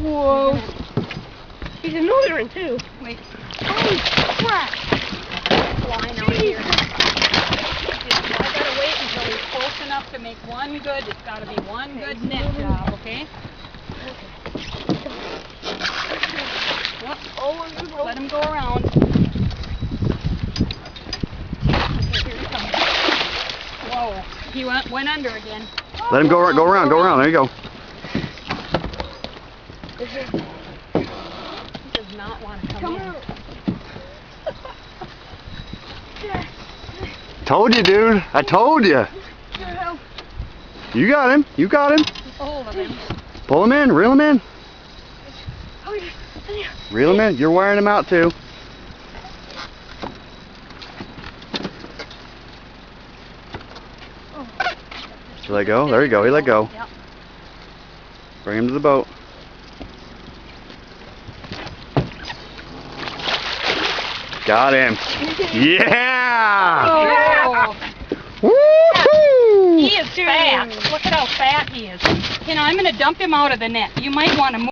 Whoa. He's a northern too. Wait. Holy crap. Flying out here. I gotta wait until he's close enough to make one good. It's gotta be one good net job, okay? Whoop. Oh, Let him go around. Okay, here he comes. Whoa. He went under again. Let him go around. There you go. This is, He does not want to come in. out. Told you, dude. I told you. You got him. You got him. Hold of him. Pull him in. Reel him in. Oh, yeah. Reel him in. You're wearing him out too. He let go. There you go. He let go. Yep. Bring him to the boat. Got him. Yeah! Oh. Woo-hoo! He is fat. Look at how fat he is. You know, I'm going to dump him out of the net. You might want to move.